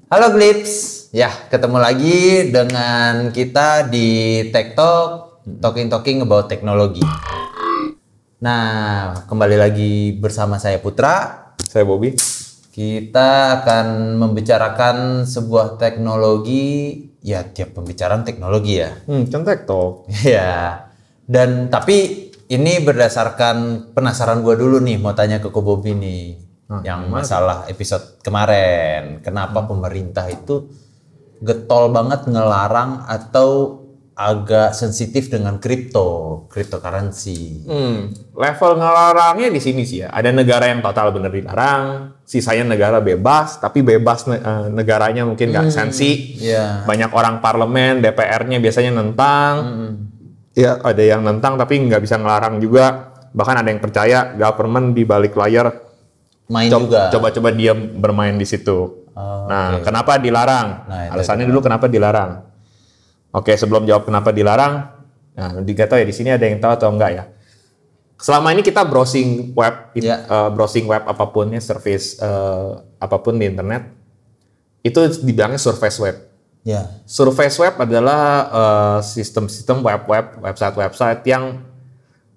Halo Glips, ya ketemu lagi dengan kita di Tech Talk, talking about teknologi. Nah, kembali lagi bersama saya Putra. Saya Bobby. Kita akan membicarakan sebuah teknologi, ya tiap pembicaraan teknologi ya. Kan Tech Talk. Ya, dan tapi ini berdasarkan penasaran gue dulu nih, mau tanya ke Ko Bobby nih. Yang masalah episode kemarin, kenapa pemerintah itu getol banget ngelarang atau agak sensitif dengan cryptocurrency. Level ngelarangnya di sini sih ya. Ada negara yang total bener dilarang, sisanya negara bebas, tapi bebas negaranya mungkin nggak sensi. Yeah. Banyak orang parlemen, DPR-nya biasanya nentang. Ya, ada yang nentang tapi nggak bisa ngelarang juga. Bahkan ada yang percaya government di balik layar Main juga. Coba-coba dia bermain di situ. Nah, kenapa dilarang? Nah, alasannya dulu kenapa dilarang. Oke, sebelum jawab kenapa dilarang, nah nggak tahu ya di sini ada yang tahu atau enggak ya. Selama ini kita browsing web apapun ya, service apapun di internet, itu dibilangnya surface web. Ya. Surface web adalah sistem-sistem website yang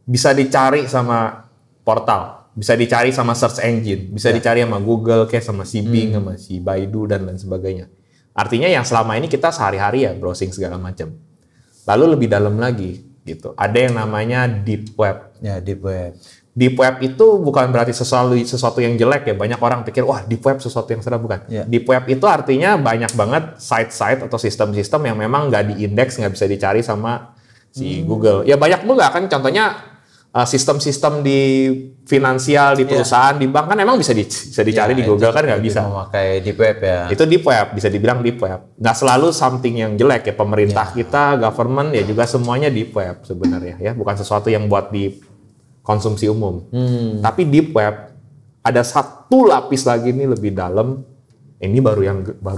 bisa dicari sama portal. Bisa dicari sama search engine, bisa dicari sama Google, kayak sama si Bing, sama si Baidu, dan lain sebagainya. Artinya yang selama ini kita sehari-hari ya browsing segala macam. Lalu lebih dalam lagi, gitu. Ada yang namanya deep web. Ya, deep web. Deep web itu bukan berarti sesuatu yang jelek ya. Banyak orang pikir, wah deep web sesuatu yang serem, bukan. Ya. Deep web itu artinya banyak banget site-site atau sistem-sistem yang memang nggak diindeks, nggak bisa dicari sama si Google. Ya banyak juga kan, contohnya sistem-sistem di finansial, di perusahaan, di bank kan emang bisa dicari di Google kan nggak bisa. Memakai deep web ya. Itu deep web, bisa dibilang deep web. Nggak selalu something yang jelek ya, pemerintah kita, government ya juga semuanya deep web sebenarnya ya, bukan sesuatu yang buat di konsumsi umum. Tapi deep web ada satu lapis lagi nih lebih dalam. Ini baru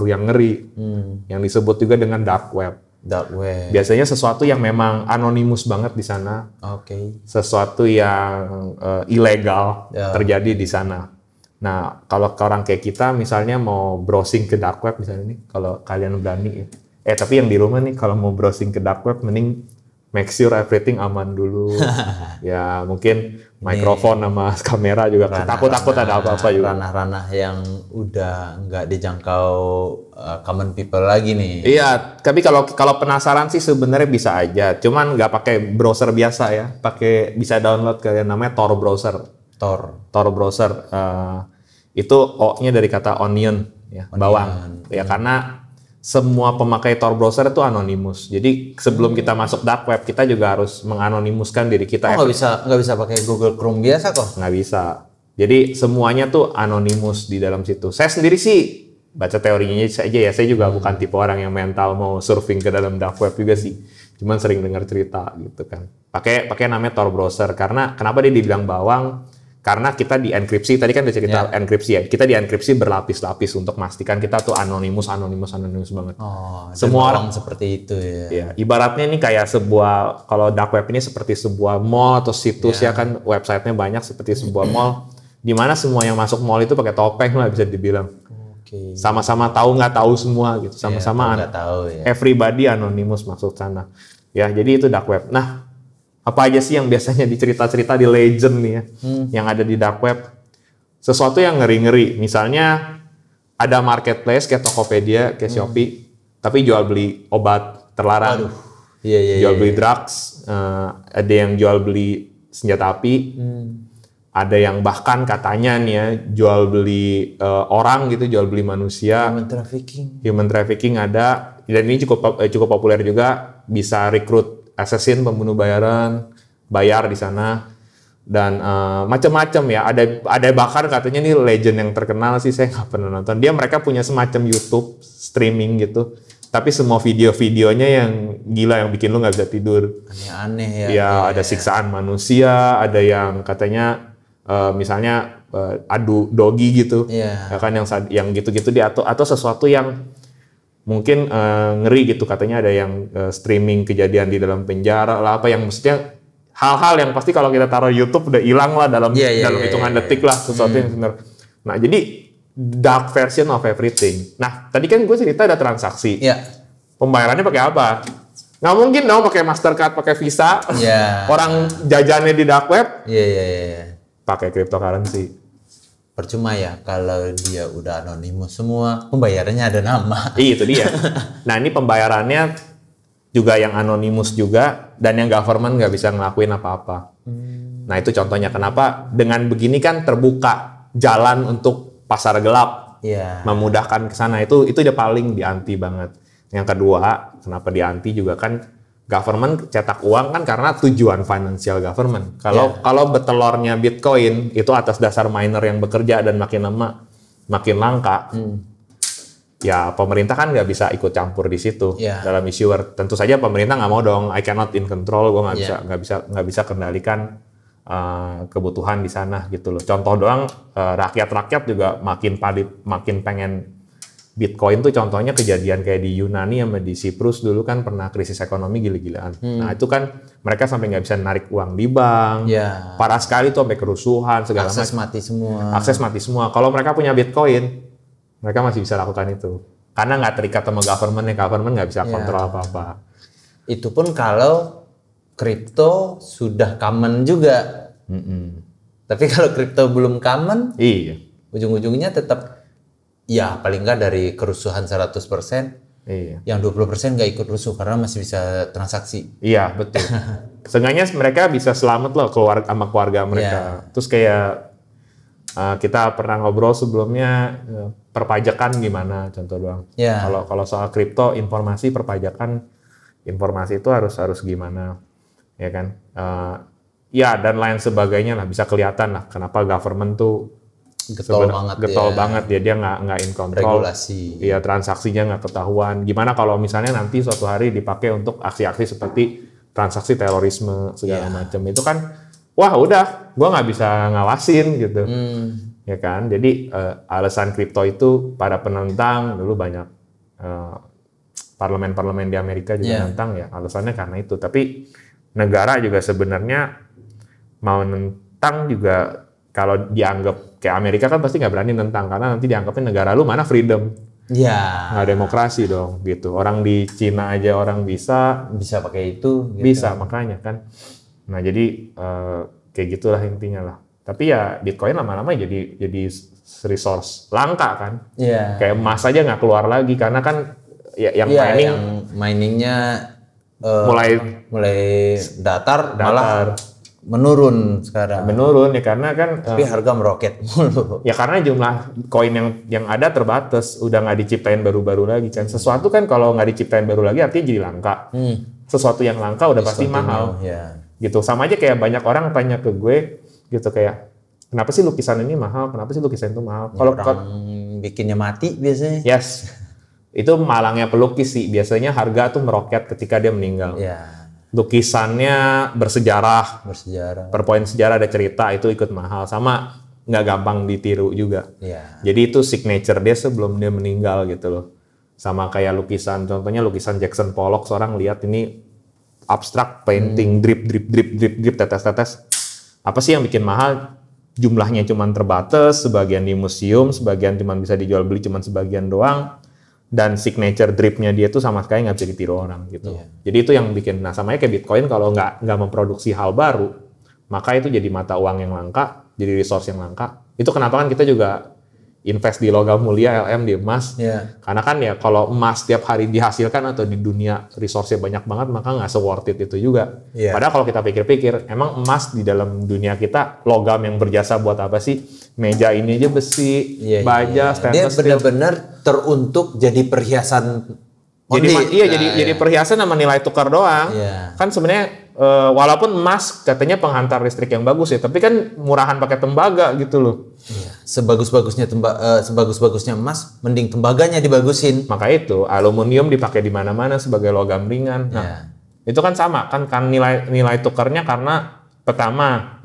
yang ngeri. Yang disebut juga dengan dark web. Dark web. Biasanya sesuatu yang memang anonimus banget di sana. Oke. Sesuatu yang ilegal terjadi di sana. Nah, kalau orang kayak kita misalnya mau browsing ke dark web misalnya nih, kalau kalian berani ya. Tapi yang di rumah nih kalau mau browsing ke dark web mending make sure everything aman dulu. Ya, mungkin mikrofon sama kamera juga takut ada apa-apa juga. Ranah-ranah yang udah nggak dijangkau common people lagi nih. Iya, tapi kalau penasaran sih sebenarnya bisa aja. Cuman nggak pakai browser biasa ya. Bisa download ke yang namanya Tor browser. Tor browser. Itu O-nya dari kata onion ya, bawang. Ya karena semua pemakai Tor browser itu anonimus. Jadi sebelum kita masuk dark web, kita juga harus menganonimuskan diri kita. Nggak bisa pakai Google Chrome biasa kok? Nggak bisa. Jadi semuanya tuh anonimus di dalam situ. Saya sendiri sih baca teorinya saja ya. Saya juga bukan tipe orang yang mental mau surfing ke dalam dark web juga sih. Cuman sering dengar cerita gitu kan. Pakai namanya Tor browser. Karena kenapa dia dibilang bawang? Karena kita dienkripsi, tadi kan udah cerita enkripsi ya. Kita dienkripsi berlapis-lapis untuk memastikan kita tuh anonimus banget. Semua orang seperti itu ya. Ya, ibaratnya ini kayak sebuah, kalau dark web ini seperti sebuah mall atau situs ya kan, websitenya banyak seperti sebuah mall, di mana semua yang masuk mall itu pakai topeng lah bisa dibilang. Sama-sama tahu nggak tahu semua gitu, sama-sama everybody anonimus masuk sana. Ya, jadi itu dark web. Nah, apa aja sih yang biasanya dicerita-cerita di legend nih ya, yang ada di dark web? Sesuatu yang ngeri-ngeri. Misalnya ada marketplace kayak Tokopedia, kayak Shopee, tapi jual beli obat terlarang. Jual beli drugs, ada yang jual beli senjata api, ada yang bahkan katanya nih ya jual beli orang gitu, jual beli manusia. Human trafficking ada, dan ini cukup populer juga, bisa rekrut assassin, pembunuh bayar di sana, dan macam-macam ya. Ada bahkan katanya nih legend yang terkenal sih, saya nggak pernah nonton. Mereka punya semacam YouTube streaming gitu, tapi semua video-videonya yang gila, yang bikin lu nggak bisa tidur. Aneh-aneh ya. Ya ada siksaan manusia, ada yang katanya misalnya adu dogi gitu, ya kan, yang gitu-gitu dia, atau sesuatu yang mungkin ngeri gitu, katanya ada yang streaming kejadian di dalam penjara lah, apa yang maksudnya hal-hal yang pasti kalau kita taruh YouTube udah hilang lah dalam hitungan detik lah, sesuatu yang benar. Nah, jadi dark version of everything. Nah, tadi kan gue cerita ada transaksi. Iya. Pembayarannya pakai apa? Nggak mungkin dong pakai Mastercard, pakai Visa. Iya. Orang jajannya di dark web. Iya. Pakai cryptocurrency. Percuma ya kalau dia udah anonimus semua, pembayarannya ada nama. Iya, itu dia. Nah, ini pembayarannya juga yang anonimus juga, dan yang government nggak bisa ngelakuin apa-apa. Nah, itu contohnya kenapa dengan begini kan terbuka jalan untuk pasar gelap, memudahkan ke sana. Itu dia paling dianti banget. Yang kedua, kenapa dianti juga kan government cetak uang kan karena tujuan financial government. Kalau betelornya Bitcoin itu atas dasar miner yang bekerja dan makin lama makin langka, ya pemerintah kan nggak bisa ikut campur di situ dalam issuer. Tentu saja pemerintah nggak mau dong, I cannot in control, gue nggak bisa kendalikan kebutuhan di sana gitu loh. Contoh doang, rakyat juga makin pengen Bitcoin tuh contohnya kejadian kayak di Yunani sama di Siprus dulu kan pernah krisis ekonomi gila-gilaan. Nah itu kan mereka sampai nggak bisa narik uang di bank, parah sekali tuh sampai kerusuhan segala macam. Akses mati semua. Kalau mereka punya Bitcoin, mereka masih bisa lakukan itu. Karena nggak terikat sama government nggak bisa kontrol apa-apa. Itu pun kalau kripto sudah common juga. Tapi kalau kripto belum common, ujung-ujungnya tetap ya paling nggak dari kerusuhan 100%, yang 20% nggak ikut rusuh karena masih bisa transaksi. Iya, betul. Seenggaknya mereka bisa selamat loh sama keluarga mereka. Terus kayak kita pernah ngobrol sebelumnya perpajakan gimana, contoh doang. Kalau soal kripto, informasi perpajakan, informasi itu harus gimana, ya kan? Dan lain sebagainya lah, bisa kelihatan lah kenapa government tuh getol banget dia nggak in control. Regulasi. Iya, transaksinya nggak ketahuan. Gimana kalau misalnya nanti suatu hari dipakai untuk aksi-aksi seperti transaksi terorisme segala macam, itu kan wah udah gua nggak bisa ngawasin gitu. Ya kan, jadi alasan kripto itu para penentang dulu banyak parlemen di Amerika juga nentang ya, alasannya karena itu. Tapi negara juga sebenarnya mau nentang juga kalau dianggap kayak Amerika kan pasti nggak berani nentang karena nanti dianggapnya negara lu mana freedom, nggak demokrasi dong gitu. Orang di Cina aja orang bisa pakai itu, gitu. Bisa makanya kan. Nah jadi kayak gitulah intinya lah. Tapi ya Bitcoin lama-lama jadi resource langka kan. Kayak emas aja nggak keluar lagi karena kan yang miningnya mulai datar malah menurun sekarang. Ya karena kan tapi harga meroket mulu. Ya karena jumlah koin yang ada terbatas, udah nggak diciptain baru-baru lagi kan. Sesuatu kan kalau nggak diciptain baru lagi artinya jadi langka. Sesuatu yang langka udah pasti mahal. Gitu. Sama aja kayak banyak orang tanya ke gue gitu kayak kenapa sih lukisan ini mahal? Kenapa sih lukisan itu mahal? Kalau orang bikinnya mati biasanya. Yes. Itu malangnya pelukis sih. Biasanya harga tuh meroket ketika dia meninggal. Lukisannya bersejarah, per poin sejarah ada cerita, itu ikut mahal. Sama nggak gampang ditiru juga. Jadi itu signature dia sebelum dia meninggal gitu loh. Sama kayak lukisan, contohnya lukisan Jackson Pollock, seorang lihat ini abstrak painting, drip, tetes. Apa sih yang bikin mahal? Jumlahnya cuma terbatas, sebagian di museum, sebagian cuma bisa dijual beli cuma sebagian doang. Dan signature dripnya dia tuh sama sekali nggak bisa ditiru orang gitu. Jadi itu yang bikin, nah samanya kayak Bitcoin kalau nggak memproduksi hal baru, maka itu jadi mata uang yang langka, jadi resource yang langka. Itu kenapa kan kita juga invest di logam mulia, LM, di emas. Karena kan ya kalau emas tiap hari dihasilkan atau di dunia resource-nya banyak banget, maka nggak se-worth it itu juga. Padahal kalau kita pikir-pikir, emang emas di dalam dunia kita logam yang berjasa buat apa sih? Meja ini aja besi, baja, stainless steel. Dia benar-benar teruntuk jadi perhiasan. Jadi perhiasan sama nilai tukar doang. Kan sebenarnya walaupun emas katanya penghantar listrik yang bagus ya, tapi kan murahan pakai tembaga gitu loh. Sebagus-bagusnya emas, mending tembaganya dibagusin. Maka itu aluminium dipakai di mana-mana sebagai logam ringan. Nah, itu kan sama kan nilai tukarnya karena pertama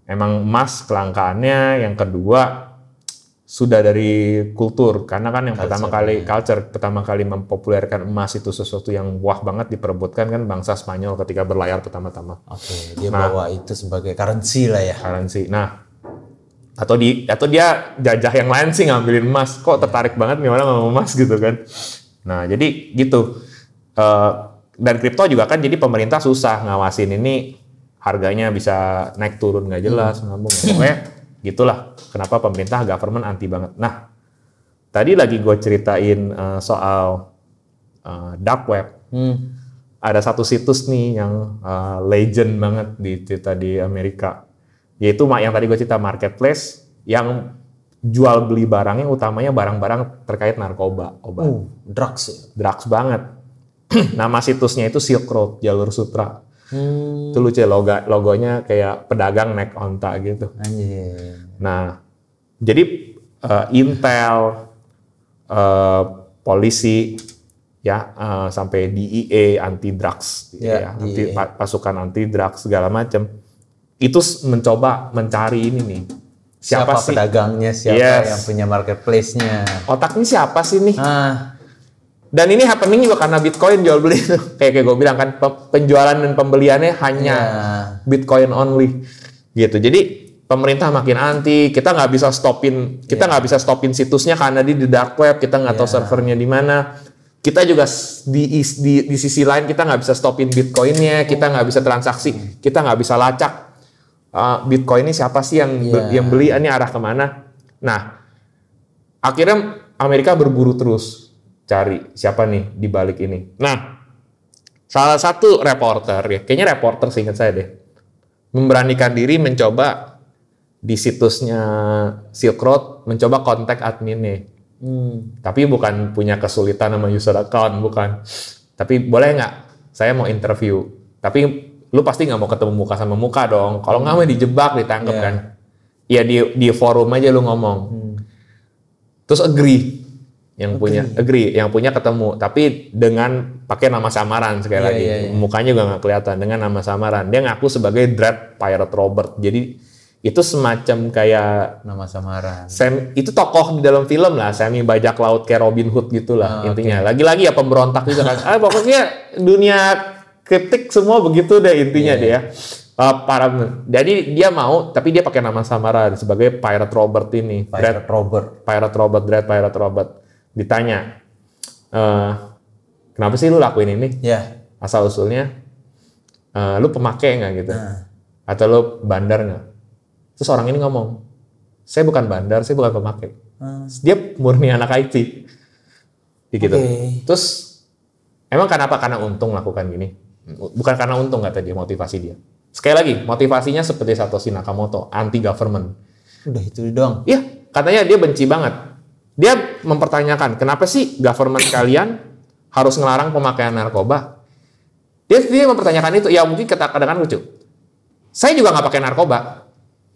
emang emas kelangkaannya, yang kedua sudah dari kultur, karena kan yang pertama kali mempopulerkan emas itu sesuatu yang wah banget diperebutkan kan bangsa Spanyol ketika berlayar pertama-tama. Dia bawa itu sebagai currency lah ya. Currency. Nah, atau dia jajah yang lain sih ngambilin emas. Kok tertarik banget nih orang sama emas gitu kan. Nah, jadi gitu. Dan kripto juga kan jadi pemerintah susah ngawasin ini, harganya bisa naik turun nggak jelas, ngambung. Pokoknya gitulah kenapa pemerintah government anti banget. Nah, tadi lagi gue ceritain soal dark web. Ada satu situs nih yang legend banget di Amerika. Yaitu yang tadi gue cerita marketplace yang jual beli barangnya utamanya barang-barang terkait narkoba, obat. Drugs banget. Nama situsnya itu Silk Road, jalur sutra. Itu lucu, logonya kayak pedagang naik onta gitu. Nah, jadi Intel, polisi, ya sampai DEA, anti drugs, pasukan anti drugs segala macam. Itu mencoba mencari ini nih. Siapa sih pedagangnya, siapa yang punya marketplace-nya. Otaknya siapa sih nih? Dan ini happening juga karena Bitcoin jual beli itu. Kayak gue bilang kan, penjualan dan pembeliannya hanya Bitcoin only. Gitu. Jadi pemerintah makin anti, kita nggak bisa stopin situsnya karena di dark web, kita nggak tahu servernya di mana. Kita juga di sisi lain kita nggak bisa stopin Bitcoinnya, kita nggak bisa transaksi, kita nggak bisa lacak. Bitcoin ini siapa sih yang beli, ini arah kemana? Nah, akhirnya Amerika berburu terus cari siapa nih di balik ini. Nah, salah satu reporter, kayaknya reporter seingat saya deh, memberanikan diri mencoba di situsnya Silk Road, mencoba kontak adminnya. Tapi bukan punya kesulitan sama user account, bukan. Tapi boleh nggak? Saya mau interview. Tapi lu pasti nggak mau ketemu muka sama muka dong. Kalau nggak mau dijebak, ditangkap kan. Ya di forum aja lu ngomong. Terus agree yang punya ketemu. Tapi dengan pakai nama samaran sekali lagi. Mukanya juga nggak kelihatan dengan nama samaran. Dia ngaku sebagai Dread Pirate Robert. Jadi itu semacam kayak nama samaran. Itu tokoh di dalam film lah, semi bajak laut kayak Robin Hood gitulah intinya. Lagi-lagi ya pemberontak juga kan. Pokoknya dunia kritik semua begitu deh intinya deh ya. Jadi dia mau, tapi dia pakai nama samaran sebagai Pirate Robert ini. Dread Pirate Robert. Ditanya, kenapa sih lu lakuin ini? Asal usulnya, lu pemakai nggak gitu? Atau lu bandar nggak? Terus orang ini ngomong, saya bukan bandar, saya bukan pemakai. Dia murni anak IT. Gitu. Terus, emang kenapa? Karena untung lakukan gini? Bukan karena untung kata dia, motivasi dia. Sekali lagi, motivasinya seperti Satoshi Nakamoto, anti-government. Udah itu doang? Iya, katanya dia benci banget. Dia mempertanyakan, kenapa sih government kalian harus ngelarang pemakaian narkoba? Dia mempertanyakan itu, ya mungkin kadang-kadang lucu. Saya juga nggak pakai narkoba.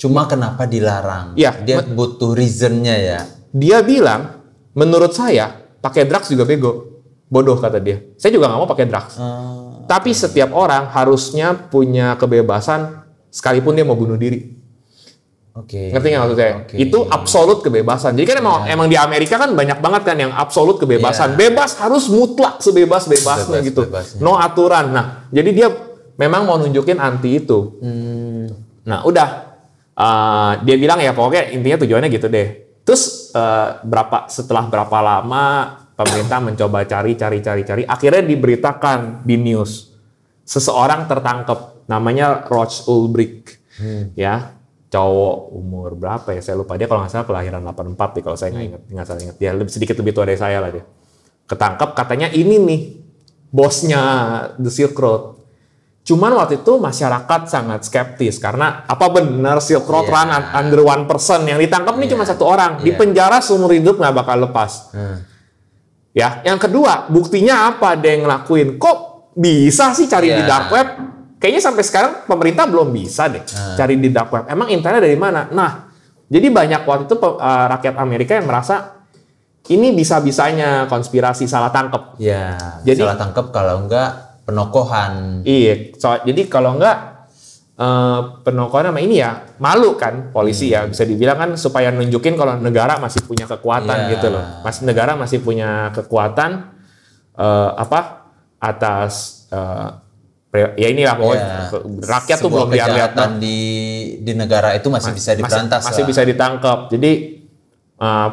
Cuma kenapa dilarang? Ya, dia butuh reasonnya ya. Dia bilang, menurut saya pakai drugs juga bego, bodoh kata dia. Saya juga nggak mau pakai drugs. Tapi setiap orang harusnya punya kebebasan, sekalipun dia mau bunuh diri. Ngerti nggak maksud saya? Itu absolut kebebasan. Jadi kan emang di Amerika kan banyak banget kan yang absolut kebebasan. Bebas harus mutlak sebebas-bebasnya gitu. No aturan. Nah, jadi dia memang mau nunjukin anti itu. Nah, udah. Dia bilang ya pokoknya intinya tujuannya gitu deh. Terus setelah berapa lama pemerintah mencoba cari, akhirnya diberitakan di news seseorang tertangkap namanya Roach Ulbricht, ya cowok umur berapa ya saya lupa, dia kalau nggak salah kelahiran 84 nih kalau saya nggak salah ingat, dia sedikit lebih tua dari saya lah dia. Ketangkep katanya ini nih bosnya The Silk Road. Cuman waktu itu masyarakat sangat skeptis karena apa benar Silk Road run under 1%, yang ditangkap nih cuma satu orang, di penjara seumur hidup nggak bakal lepas. Ya, yang kedua buktinya apa dia yang ngelakuin? Kok bisa sih cari di dark web? Kayaknya sampai sekarang pemerintah belum bisa deh cari di dark web. Emang internetnya dari mana? Nah, jadi banyak waktu itu rakyat Amerika yang merasa ini bisa-bisanya konspirasi salah tangkap. Ya, jadi salah tangkap kalau enggak penokohan. Iya, jadi kalau enggak penokohan sama ini ya malu kan polisi ya bisa dibilang kan supaya nunjukin kalau negara masih punya kekuatan gitu loh. Negara masih punya kekuatan atas Ya inilah pokoknya rakyat tuh belum lihat di negara itu masih bisa diberantas, masih bisa ditangkap. Jadi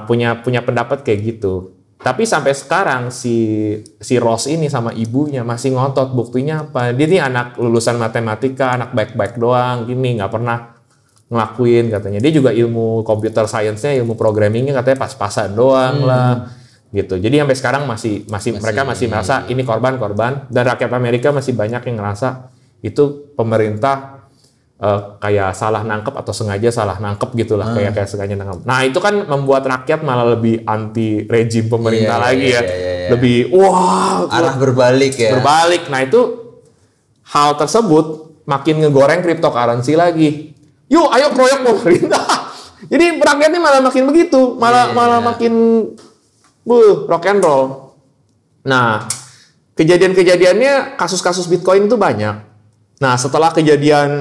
punya pendapat kayak gitu. Tapi sampai sekarang si Ross ini sama ibunya masih ngotot. Buktinya apa? Dia nih anak lulusan matematika, anak baik-baik doang, gini nggak pernah ngelakuin katanya. Dia juga ilmu computer science-nya, ilmu programmingnya katanya pas-pasan doang lah, gitu. Jadi sampai sekarang mereka masih merasa ini korban, dan rakyat Amerika masih banyak yang ngerasa itu pemerintah kayak salah nangkep atau sengaja salah nangkep gitulah, kayak sengaja nangkep. Nah itu kan membuat rakyat malah lebih anti rejim pemerintah lagi ya. Lebih arah berbalik ya. Berbalik. Nah itu hal tersebut makin ngegoreng cryptocurrency lagi. Yuk ayo proyek pemerintah. Jadi rakyatnya malah makin begitu, malah makin rock and roll. Nah kejadiannya kasus-kasus Bitcoin itu banyak. Nah, setelah kejadian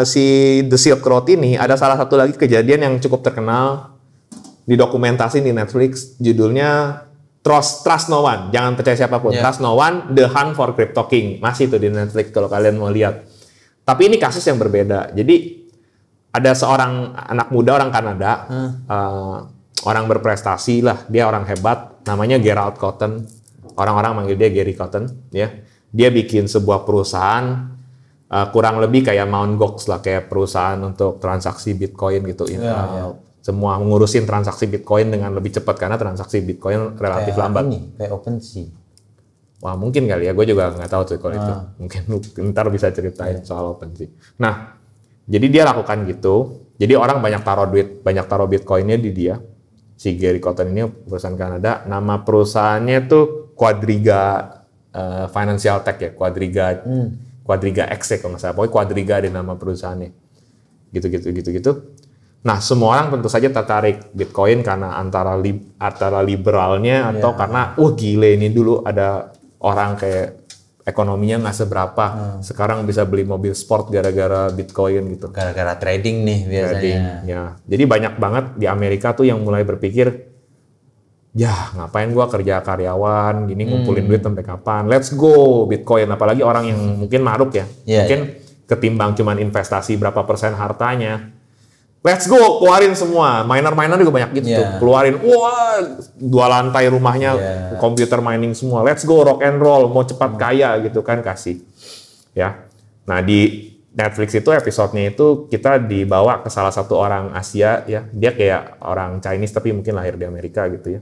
si The Silk Road ini, ada salah satu lagi kejadian yang cukup terkenal, didokumentasi di Netflix, judulnya Trust No One. Jangan percaya siapapun. Trust No One, The Hunt for Crypto King. Masih itu di Netflix kalau kalian mau lihat. Tapi ini kasus yang berbeda. Jadi, ada seorang anak muda, orang Kanada, orang berprestasi lah, dia orang hebat, namanya Gerald Cotten. Orang-orang manggil dia Gary Cotten. Ya. Dia bikin sebuah perusahaan, kurang lebih kayak Mt. Gox lah, kayak perusahaan untuk transaksi Bitcoin gitu. Semua ngurusin transaksi Bitcoin dengan lebih cepat karena transaksi Bitcoin relatif lambat. Kayak OpenSea. Wah mungkin kali ya, gue juga nggak tahu tuh kalau itu. Mungkin ntar bisa ceritain soal OpenSea. Nah, jadi dia lakukan gitu. Jadi orang banyak taruh Bitcoinnya di dia. Si Gary Cotten ini perusahaan Kanada. Nama perusahaannya tuh Quadriga Financial Tech ya, Quadriga X ya kalau nggak salah, pokoknya Quadriga ada nama perusahaannya, gitu. Nah semua orang tentu saja tertarik Bitcoin karena antara liberalnya atau karena gile ini dulu ada orang kayak ekonominya nggak seberapa, sekarang bisa beli mobil sport gara-gara Bitcoin gitu. Gara-gara trading nih biasanya. Ya. Jadi banyak banget di Amerika tuh yang mulai berpikir, ya ngapain gua kerja karyawan gini ngumpulin duit sampai kapan, let's go Bitcoin. Apalagi orang yang mungkin maruk ya, mungkin ketimbang cuman investasi berapa persen hartanya, let's go keluarin semua. Miner juga banyak gitu tuh, keluarin 2 lantai rumahnya computer mining semua, let's go rock and roll, mau cepat kaya gitu kan, kasih ya. Nah di Netflix itu episodenya itu kita dibawa ke salah satu orang Asia ya, dia kayak orang Chinese tapi mungkin lahir di Amerika gitu ya.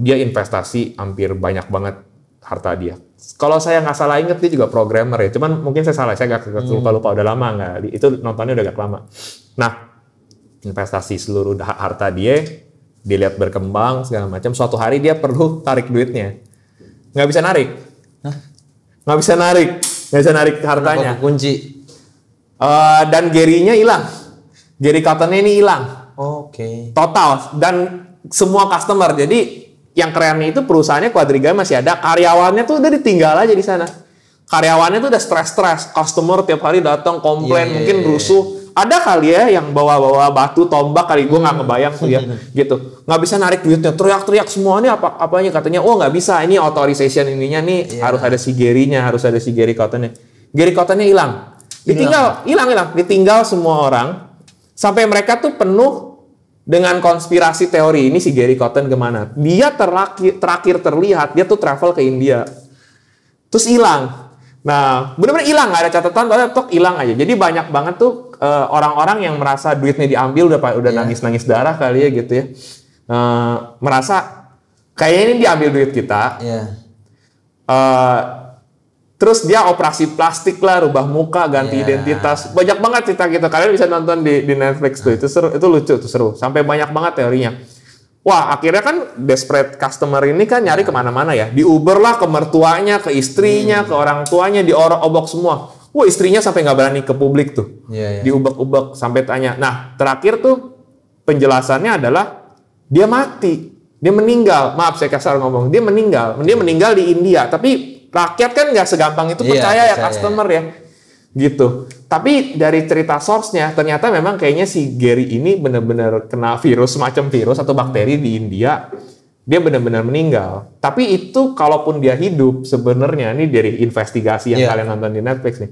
Dia investasi hampir banyak banget harta dia. Kalau saya nggak salah inget dia juga programmer ya. Cuman mungkin saya salah, saya nggak lupa udah lama nggak. Itu nontonnya udah agak lama. Nah, investasi seluruh harta dia, dilihat berkembang segala macam. Suatu hari dia perlu tarik duitnya, nggak bisa narik, nggak bisa narik hartanya. Kunci. Dan Gary-nya hilang, Gary Cotten-nya ini hilang. Oke. Total dan semua customer. Jadi yang kerennya itu perusahaannya Quadriga masih ada, karyawannya tuh udah ditinggal aja di sana. Karyawannya tuh udah stres, customer tiap hari datang komplain, mungkin rusuh. Ada kali ya yang bawa batu, tombak kali, gue nggak ngebayang tuh ya, gitu. Nggak bisa narik duitnya, teriak-teriak semuanya apanya katanya, nggak bisa, ini authorization ininya nih harus ada si Gary-nya, harus ada si Gary Cotten-nya. Gary Cotten-nya hilang, ditinggal semua orang, sampai mereka tuh penuh dengan konspirasi teori ini si Gary Cotten kemana. Dia terakhir terlihat, dia tuh travel ke India. Terus hilang. Nah, benar-benar hilang, nggak ada catatan, tok hilang aja. Jadi banyak banget tuh orang-orang yang merasa duitnya diambil, udah nangis-nangis darah kali ya gitu ya. Merasa kayaknya ini diambil duit kita. Terus dia operasi plastik lah, rubah muka, ganti identitas. Banyak banget cerita gitu. Kalian bisa nonton di Netflix tuh. Itu seru, itu lucu, itu seru. Sampai banyak banget teorinya. Wah, akhirnya kan desperate customer ini kan nyari kemana-mana ya. Di Uber lah, ke mertuanya, ke istrinya, ke orang tuanya, diorok-obok semua. Wah, istrinya sampai nggak berani ke publik tuh. Diubek-ubek sampai tanya. Nah, terakhir tuh penjelasannya adalah dia mati. Dia meninggal. Maaf saya kasar ngomong. Dia meninggal di India. Tapi rakyat kan nggak segampang itu percaya ya customer ya, gitu. Tapi dari cerita source-nya ternyata memang kayaknya si Gary ini benar-benar kena virus, semacam virus atau bakteri di India dia benar-benar meninggal. Tapi itu kalaupun dia hidup sebenarnya, ini dari investigasi yang kalian nonton di Netflix nih.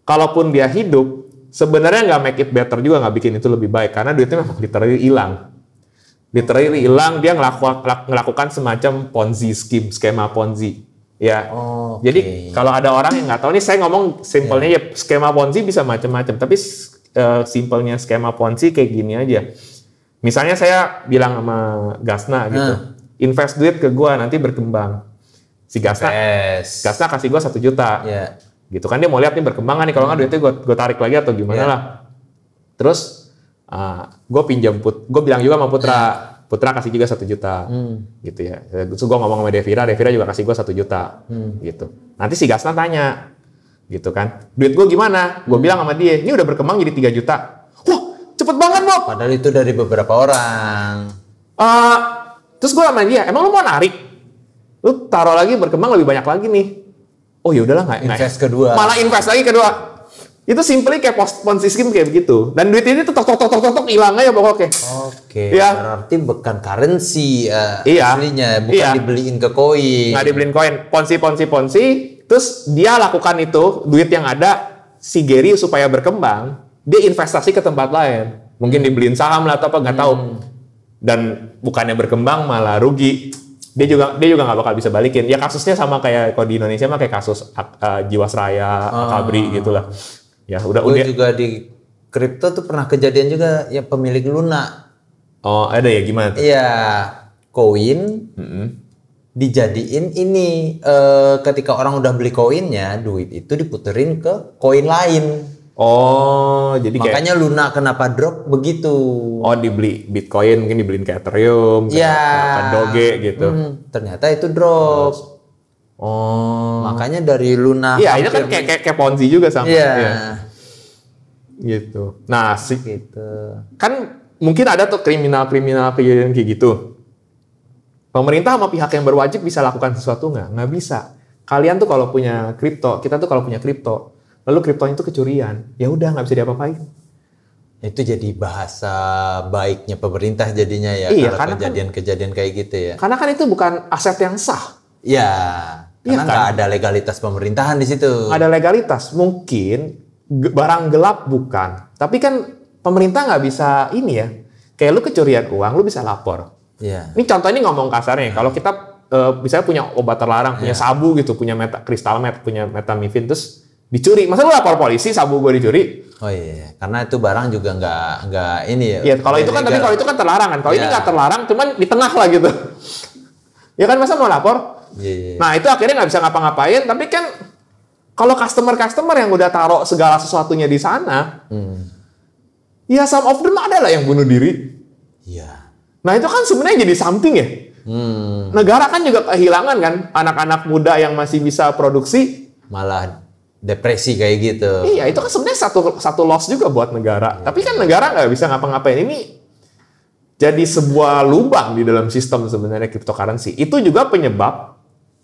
Kalaupun dia hidup, sebenarnya nggak make it better juga, nggak bikin itu lebih baik. Karena duitnya memang literally hilang. Literally hilang, dia ngelakukan semacam Ponzi scheme, skema Ponzi. Ya, jadi kalau ada orang yang nggak tahu nih, saya ngomong simpelnya ya skema Ponzi bisa macam-macam. Tapi simpelnya skema Ponzi kayak gini aja. Misalnya saya bilang sama Gasna gitu, invest duit ke gua nanti berkembang. Si Gasna kasih gua 1 juta, gitu kan, dia mau lihat nih berkembang nih, kalau nggak duitnya gua tarik lagi atau gimana lah. Terus gua gua bilang juga sama Putra kasih juga 1 juta, gitu ya. Terus gua ngomong sama Devira juga kasih gua 1 juta, gitu. Nanti si Gasna tanya, gitu kan, duit gua gimana? Gua bilang sama dia, ini udah berkembang jadi 3 juta. Cepet banget, Bob. Padahal itu dari beberapa orang. Terus gue sama dia, emang lu mau narik? Lu taruh lagi berkembang lebih banyak lagi nih. Oh ya udahlah, nggak. Invest kedua. Malah invest lagi kedua. Itu simply kayak Ponzi scheme kayak begitu. Dan duit ini tuh tok hilang aja pokoknya. Oke. Ya. Berarti bukan currency aslinya, bukan dibeliin ke koin. Nggak dibeliin koin. Ponzi. Terus dia lakukan itu, duit yang ada si Gary supaya berkembang. Dia investasi ke tempat lain, mungkin dibeliin saham lah atau apa nggak tahu, dan bukannya berkembang malah rugi. Dia juga nggak bakal bisa balikin. Ya kasusnya sama kayak kalau di Indonesia mah kayak kasus Jiwasraya, Akabri gitulah. Ya udah. Juga di kripto tuh pernah kejadian juga ya, pemilik Luna. Oh ada ya, gimana tuh? Iya, koin dijadiin ini ketika orang udah beli koinnya, duit itu diputerin ke koin lain. Oh, jadi makanya kayak Luna kenapa drop begitu? Oh, dibeli Bitcoin, mungkin dibeliin ke Ethereum, ke Doge gitu. Ternyata itu drop. Oh. Makanya dari Luna. Iya, itu kan kayak Ponzi juga sama. Iya. Gitu. Nah, gitu. Kan mungkin ada tuh kriminal kejadian kayak gitu. Pemerintah sama pihak yang berwajib bisa lakukan sesuatu nggak? Nggak bisa. Kalian tuh kalau punya kripto, kita tuh kalau punya kripto, lalu kriptonya itu kecurian, ya udah nggak bisa diapa-apain. Itu jadi bahasa baiknya pemerintah jadinya ya, kalau kejadian kayak gitu ya. Karena kan itu bukan aset yang sah. Iya, karena nggak ada legalitas pemerintahan di situ. Nggak ada legalitas, mungkin barang gelap bukan. Tapi kan pemerintah nggak bisa ini ya, kayak lu kecurian uang, lu bisa lapor. Iya. Ini contoh ini ngomong kasarnya, kalau kita misalnya punya obat terlarang, punya sabu gitu, punya crystal meth, punya metamifin, terus dicuri, masa lu lapor polisi sabu gue dicuri? Oh iya, karena itu barang juga nggak ini ya. Iya, kalau itu kan, tapi kalau itu kan terlarang kan. Kalau ini nggak terlarang, cuman di tengah lah gitu. Ya kan, masa mau lapor? Yeah. Nah itu akhirnya nggak bisa ngapa-ngapain. Tapi kan kalau customer yang udah taruh segala sesuatunya di sana, ya some of them ada lah yang bunuh diri. Iya. Nah itu kan sebenarnya jadi something ya. Negara kan juga kehilangan kan anak-anak muda yang masih bisa produksi, malah depresi kayak gitu. Iya, itu kan sebenarnya satu loss juga buat negara. Tapi kan negara nggak bisa ngapa-ngapain. Ini jadi sebuah lubang di dalam sistem sebenarnya cryptocurrency. Itu juga penyebab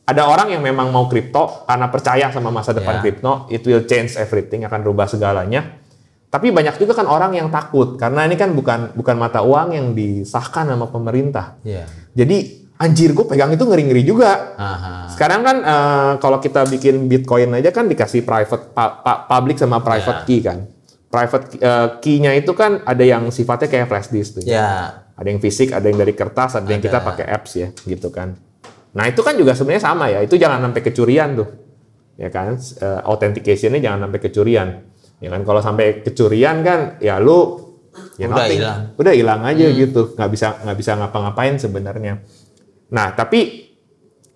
ada orang yang memang mau kripto karena percaya sama masa depan kripto, it will change everything, akan rubah segalanya. Tapi banyak juga kan orang yang takut karena ini kan bukan mata uang yang disahkan sama pemerintah. Jadi anjir, gue pegang itu ngeri-ngeri juga. Sekarang kan kalau kita bikin Bitcoin aja kan dikasih private public sama private key kan. Private key-nya itu kan ada yang sifatnya kayak flash disk tuh. Ada yang fisik, ada yang dari kertas, ada yang kita pakai apps ya, gitu kan. Nah itu kan juga sebenarnya sama ya. Itu jangan sampai kecurian tuh, ya kan? Authentication-nya jangan sampai kecurian. Ya kan, kalau sampai kecurian kan, ya lu ya udah hilang aja gitu. Nggak bisa ngapa-ngapain sebenarnya. Nah, tapi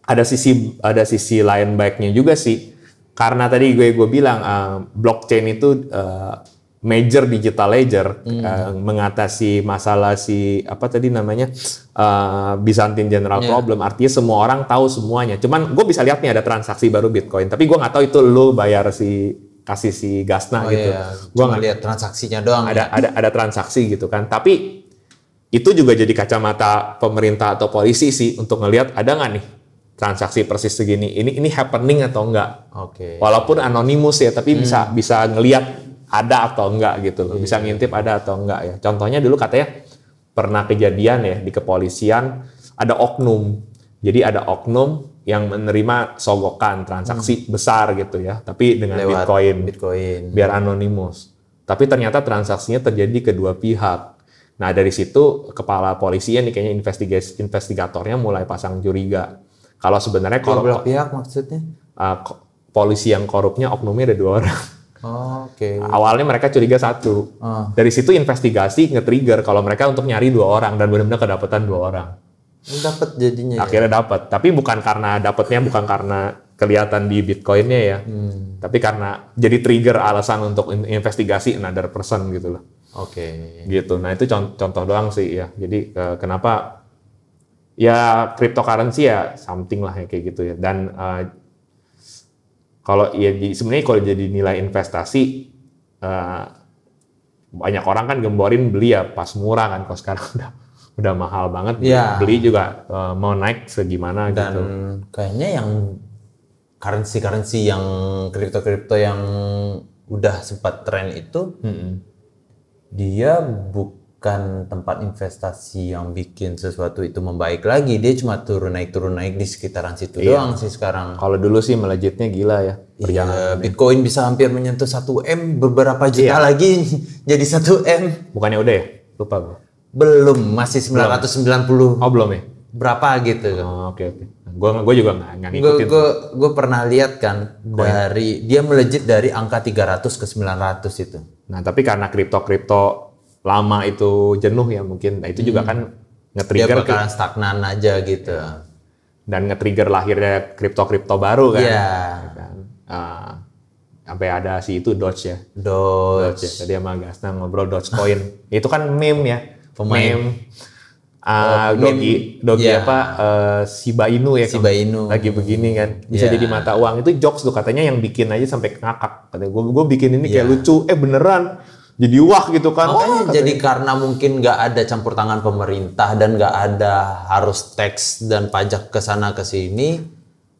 ada sisi lain baiknya juga sih. Karena tadi gue bilang blockchain itu major digital ledger, mengatasi masalah Byzantine General Problem. Artinya semua orang tahu semuanya. Cuman gue bisa lihat nih ada transaksi baru Bitcoin, tapi gue nggak tahu itu lo bayar kasih si Gasna gitu. Gue nggak lihat transaksinya doang. Ada transaksi gitu kan. Tapi itu juga jadi kacamata pemerintah atau polisi sih untuk ngelihat ada nggak nih transaksi persis segini. Ini happening atau enggak? Walaupun anonimus ya, tapi bisa ngelihat ada atau enggak gitu loh. Bisa ngintip ada atau enggak ya. Contohnya dulu katanya pernah kejadian ya di kepolisian, ada oknum. Jadi ada oknum yang menerima sogokan transaksi besar gitu ya, tapi dengan Lewat Bitcoin. biar anonimus. Tapi ternyata transaksinya terjadi kedua pihak. Nah dari situ kepala polisinya nih kayaknya investigatornya mulai pasang curiga. Kalau sebenarnya Kedua pihak maksudnya? Polisi yang korupnya oknumnya ada 2 orang. Oke. Awalnya mereka curiga 1. Dari situ investigasi nge-trigger kalau mereka untuk nyari 2 orang dan benar-benar kedapetan 2 orang. Dapat jadinya. Akhirnya dapat, tapi bukan karena kelihatan di Bitcoinnya ya, tapi karena jadi trigger alasan untuk investigasi another person gitu loh. Oke. Gitu. Nah itu contoh doang sih ya. Jadi kenapa ya cryptocurrency ya something lah ya kayak gitu ya. Dan kalau sebenarnya kalau jadi nilai investasi banyak orang kan gemborin beli ya pas murah kan, kalau sekarang udah mahal banget. Beli juga mau naik segimana dan gitu. Kayaknya yang currency yang kripto yang udah sempat tren itu dia bukan tempat investasi yang bikin sesuatu itu membaik lagi, dia cuma turun naik di sekitaran situ doang sih sekarang. Kalau dulu sih melejitnya gila ya perjalanan. Bitcoin bisa hampir menyentuh 1M, beberapa juta lagi jadi 1M. Bukannya udah ya? Lupa gue. Belum, masih 990. Oh belum ya? Berapa gitu. Oke. Gue juga nggak ngikutin. Gue pernah lihat kan dari dia melejit dari angka 300 ke 900 itu. Nah tapi karena kripto lama itu jenuh ya mungkin. Nah itu juga kan nge-trigger. Dia bakalan stagnan aja gitu. Dan nge-trigger lahirnya kripto baru kan. Iya. Sampai ada si itu Doge ya. Doge. Tadi sama Gasna ngobrol Dogecoin. Itu kan meme ya. Pemain. Dogi Shiba Inu ya. Shiba Inu. Lagi begini kan. Bisa jadi mata uang. Itu jokes tuh katanya yang bikin aja sampai ngakak. Katanya gue bikin ini kayak lucu. Beneran. Jadi wah gitu kan. Makanya jadi karena mungkin nggak ada campur tangan pemerintah dan nggak ada harus tax dan pajak ke sana ke sini.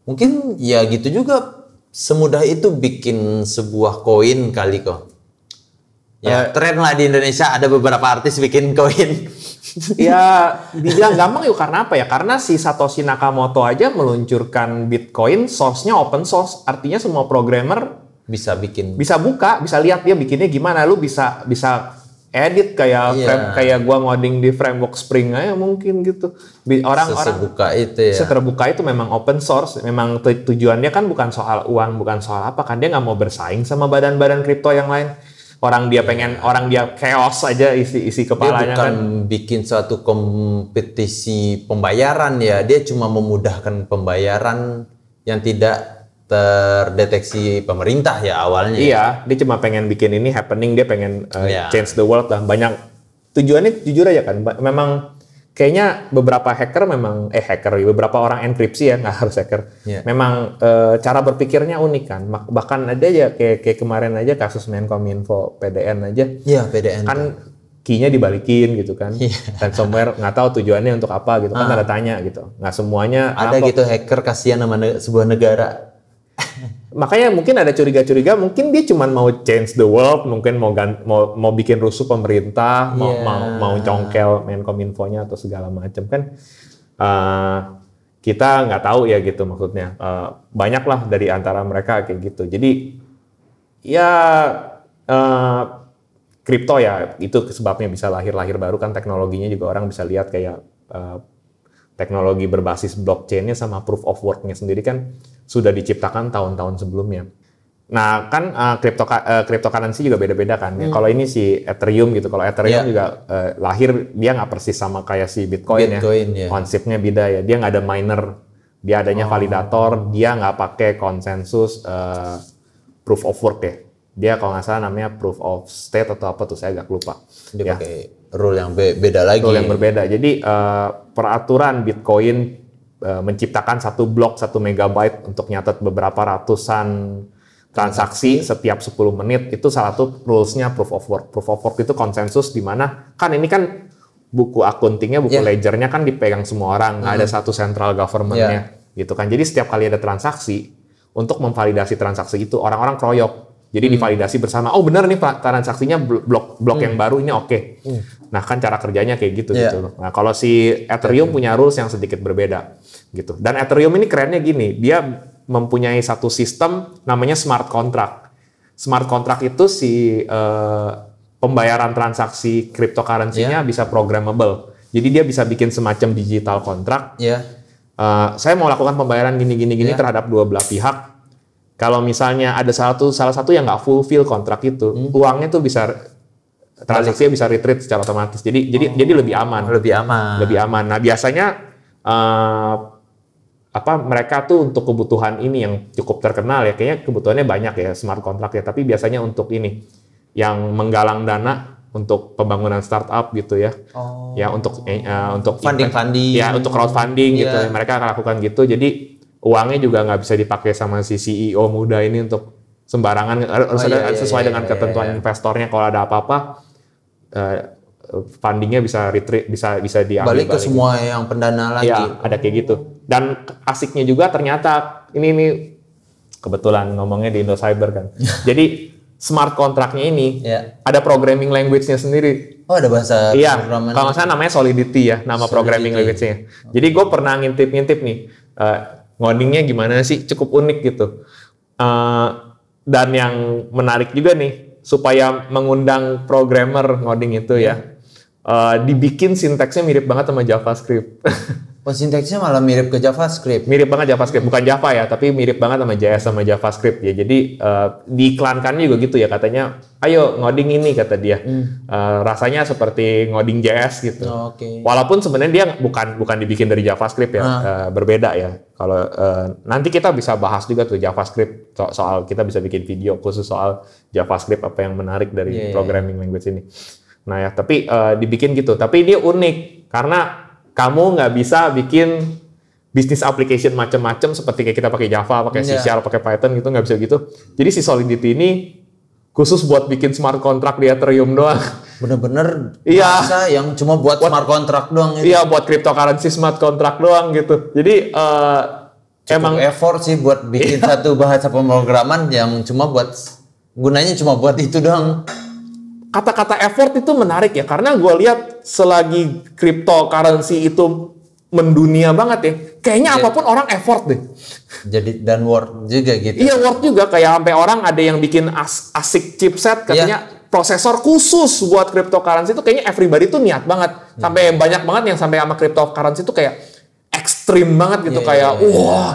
Mungkin ya gitu juga semudah itu bikin sebuah koin kali kok. Ya tren lah di Indonesia, ada beberapa artis bikin koin. Ya dibilang gampang yuk karena apa ya? Karena si Satoshi Nakamoto aja meluncurkan Bitcoin, source-nya open source. Artinya semua programmer bisa bikin. Bisa buka, bisa lihat dia bikinnya gimana. Lu bisa edit kayak gua ngoding di framework Spring aja mungkin gitu. Orang-orang seterbuka itu ya. Seterbuka itu memang open source. Memang tujuannya kan bukan soal uang, bukan soal apa kan, dia nggak mau bersaing sama badan-badan kripto yang lain. Orang dia chaos aja isi kepalanya. Dia bukan bikin suatu kompetisi pembayaran ya, dia cuma memudahkan pembayaran yang tidak terdeteksi pemerintah ya awalnya. Iya, dia cuma pengen bikin ini happening, dia pengen change the world lah. Banyak tujuannya jujur aja kan. Memang kayaknya beberapa beberapa orang enkripsi ya, nggak harus hacker. Memang cara berpikirnya unik kan. Bahkan ada aja kayak kemarin aja kasus Menkominfo PDN aja. Iya, PDN. Kan key-nya dibalikin gitu kan. Dan somewhere nggak tahu tujuannya untuk apa gitu kan, tanda tanya gitu. Nggak semuanya. Ada gitu hacker kasihan sama sebuah negara. Makanya mungkin ada curiga-curiga, mungkin dia cuma mau change the world, mungkin mau bikin rusuh pemerintah, mau congkel Menkominfo-nya atau segala macam kan. Kita nggak tahu ya gitu maksudnya. Banyak lah dari antara mereka kayak gitu. Jadi ya kripto ya itu sebabnya bisa lahir baru kan, teknologinya juga orang bisa lihat kayak teknologi berbasis blockchain-nya sama proof of work-nya sendiri kan sudah diciptakan tahun-tahun sebelumnya. Nah kan cryptocurrency juga beda-beda kan. Kalau ini si Ethereum gitu, kalau Ethereum juga lahir dia nggak persis sama kayak si Bitcoin ya. Konsepnya beda ya. Dia nggak ada miner, dia adanya validator, dia nggak pakai konsensus proof of work ya. Dia kalau nggak salah namanya proof of state atau apa tuh, saya agak lupa. Dia pakai rule yang beda lagi. Rule yang berbeda. Jadi peraturan Bitcoin menciptakan satu blok 1 megabyte untuk nyatet beberapa ratusan transaksi setiap 10 menit. Itu salah satu rules-nya proof of work. Proof of work itu konsensus di mana kan ini kan buku accounting-nya, buku ledger-nya kan dipegang semua orang, nggak ada satu central government-nya gitu kan. Jadi setiap kali ada transaksi, untuk memvalidasi transaksi itu orang-orang kroyok. Jadi divalidasi bersama, oh benar nih transaksinya blok yang baru ini oke. Nah kan cara kerjanya kayak gitu gitu loh. Nah kalau si Ethereum punya rules yang sedikit berbeda gitu. Dan Ethereum ini kerennya gini, dia mempunyai satu sistem namanya smart contract. Smart contract itu si pembayaran transaksi cryptocurrency-nya bisa programmable. Jadi dia bisa bikin semacam digital contract. Saya mau lakukan pembayaran gini terhadap dua belah pihak. Kalau misalnya ada salah satu yang nggak fulfill kontrak itu, uangnya tuh bisa transaksinya bisa retreat secara otomatis. Jadi lebih aman. Lebih aman. Nah, biasanya mereka tuh untuk kebutuhan ini yang cukup terkenal ya, kayaknya kebutuhannya banyak ya smart contract ya, tapi biasanya untuk ini yang menggalang dana untuk pembangunan startup gitu ya. Ya untuk funding. Ya, untuk crowdfunding gitu. Mereka akan lakukan gitu. Jadi uangnya juga nggak bisa dipakai sama si CEO muda ini untuk sembarangan, harus sesuai dengan ketentuan investornya. Kalau ada apa-apa fundingnya bisa retreat, bisa diambil balik ke semua yang pendana lagi. Ya, ada kayak gitu. Dan asiknya juga ternyata ini kebetulan ngomongnya di Indocyber kan. Jadi smart contract-nya ini ada programming language-nya sendiri. Oh, ada bahasa pemrograman. Kalau nggak salah namanya Solidity ya, nama programming language-nya. Jadi gue pernah ngintip nih, ngodingnya gimana sih, cukup unik gitu. Dan yang menarik juga nih, supaya mengundang programmer ngoding itu dibikin sintaksnya mirip banget sama JavaScript. Oh, sintaksnya malah mirip ke JavaScript. Mirip banget JavaScript, bukan Java ya, tapi mirip banget sama JS sama JavaScript ya. Jadi diiklankannya juga gitu ya, katanya, ayo ngoding ini kata dia. Rasanya seperti ngoding JS gitu. Walaupun sebenarnya dia bukan dibikin dari JavaScript ya, berbeda ya. Kalau nanti kita bisa bahas juga tuh JavaScript soal kita bisa bikin video khusus soal JavaScript, apa yang menarik dari programming language ini. Nah ya, tapi dibikin gitu. Tapi dia unik karena kamu nggak bisa bikin bisnis application macam-macam seperti kayak kita pakai Java, pakai C#, pakai Python gitu, nggak bisa gitu. Jadi si Solidity ini khusus buat bikin smart contract di Ethereum doang. Bener-bener bahasa yang cuma buat smart contract doang. Iya, buat cryptocurrency smart contract doang gitu. Jadi emang effort sih buat bikin satu bahasa pemrograman yang gunanya cuma buat itu doang. Kata-kata effort itu menarik ya, karena gue lihat selagi cryptocurrency itu mendunia banget ya, kayaknya apapun orang effort deh. Jadi dan worth juga gitu. Iya, worth juga, kayak sampai orang ada yang bikin ASIC chipset katanya prosesor khusus buat cryptocurrency itu, kayaknya everybody tuh niat banget. Sampai banyak banget yang sampai sama cryptocurrency itu kayak ekstrim banget gitu, kayak wah,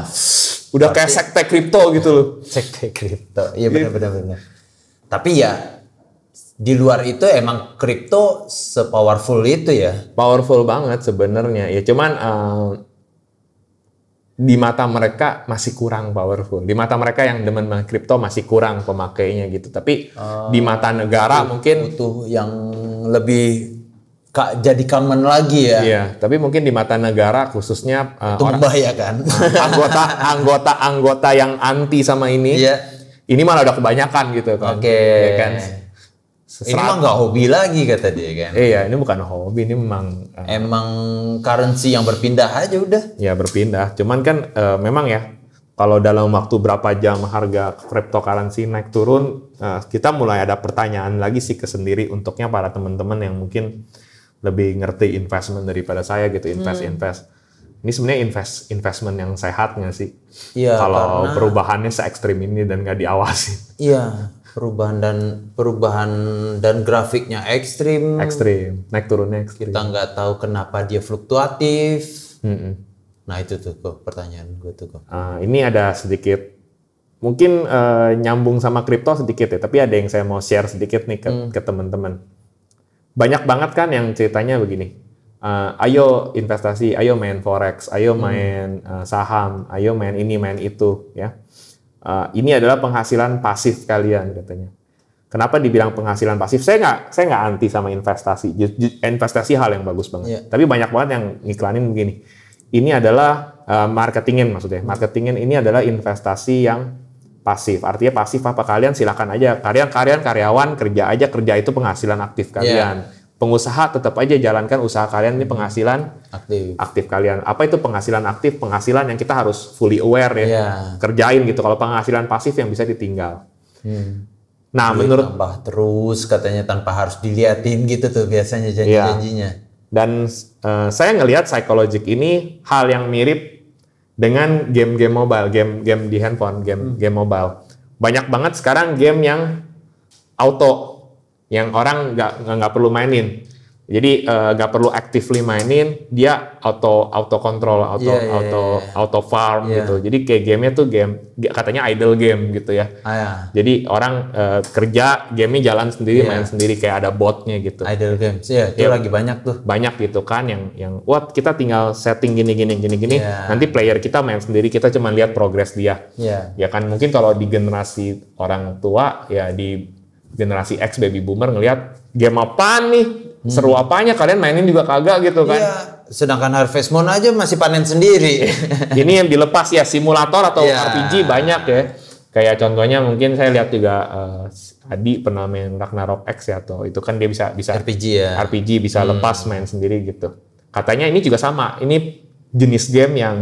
udah kayak sekte kripto gitu loh. Sekte kripto. Iya benar. Tapi ya di luar itu emang kripto se-powerful itu ya. Powerful banget sebenarnya. Ya cuman di mata mereka masih kurang powerful. Di mata mereka yang demen banget kripto masih kurang pemakainya gitu. Tapi di mata negara mungkin butuh yang lebih jadi common lagi ya. Iya, tapi mungkin di mata negara khususnya itu membahayakan. anggota yang anti sama ini. Ini malah udah kebanyakan gitu kan. Ya kan? Ini mah nggak hobi lagi kata dia kan. Iya, ini bukan hobi, ini emang currency yang berpindah aja udah. Ya berpindah, cuman kan memang ya kalau dalam waktu berapa jam harga cryptocurrency naik turun, kita mulai ada pertanyaan lagi sih ke sendiri untuknya para teman-teman yang mungkin lebih ngerti investment daripada saya gitu, invest. Ini sebenarnya investment yang sehat nggak sih? Iya. Kalau perubahannya se ekstrim ini dan nggak diawasi. Iya. Perubahan dan grafiknya ekstrim, naik turunnya ekstrim. Kita nggak tahu kenapa dia fluktuatif. Nah itu tuh kok pertanyaan gue tuh kok. Ini ada sedikit, mungkin nyambung sama kripto sedikit ya, tapi ada yang saya mau share sedikit nih ke teman-teman. Banyak banget kan yang ceritanya begini. Ayo investasi, ayo main forex, ayo main saham, ayo main ini, main itu, ya. Ini adalah penghasilan pasif kalian katanya. Kenapa dibilang penghasilan pasif? Saya nggak anti sama investasi. Investasi hal yang bagus banget. Tapi banyak banget yang ngiklanin begini. Ini adalah marketingin maksudnya. Marketingin ini adalah investasi yang pasif. Artinya pasif apa kalian silakan aja. Karyawan kerja itu penghasilan aktif kalian. Pengusaha tetap aja jalankan usaha kalian, ini penghasilan aktif kalian. Apa itu penghasilan aktif? Penghasilan yang kita harus fully aware ya. Kerjain gitu. Kalau penghasilan pasif yang bisa ditinggal. Nah, duit menurut tambah terus katanya tanpa harus diliatin gitu tuh biasanya janji-janjinya. Dan saya ngelihat Psychologic ini hal yang mirip dengan game-game mobile, game di handphone, game mobile. Banyak banget sekarang game yang auto, yang orang nggak perlu mainin. Jadi nggak perlu actively mainin, dia auto control, auto farm gitu. Jadi kayak gamenya tuh katanya idle game gitu ya. Jadi orang kerja, gamenya jalan sendiri, main sendiri kayak ada botnya gitu. Idle games, itu lagi banyak tuh. Banyak gitu kan, yang kita tinggal setting gini. Nanti player kita main sendiri, kita cuma lihat progres dia. Ya kan mungkin kalau di generasi orang tua ya di generasi X baby boomer ngelihat game apaan nih? Seru apanya, kalian mainin juga kagak gitu kan. Sedangkan Harvest Moon aja masih panen sendiri. Ini yang dilepas ya, simulator atau RPG banyak ya. Kayak contohnya mungkin saya lihat juga Adi pernah main Ragnarok X ya, atau itu kan dia bisa RPG bisa lepas main sendiri gitu. Katanya ini juga sama, ini jenis game yang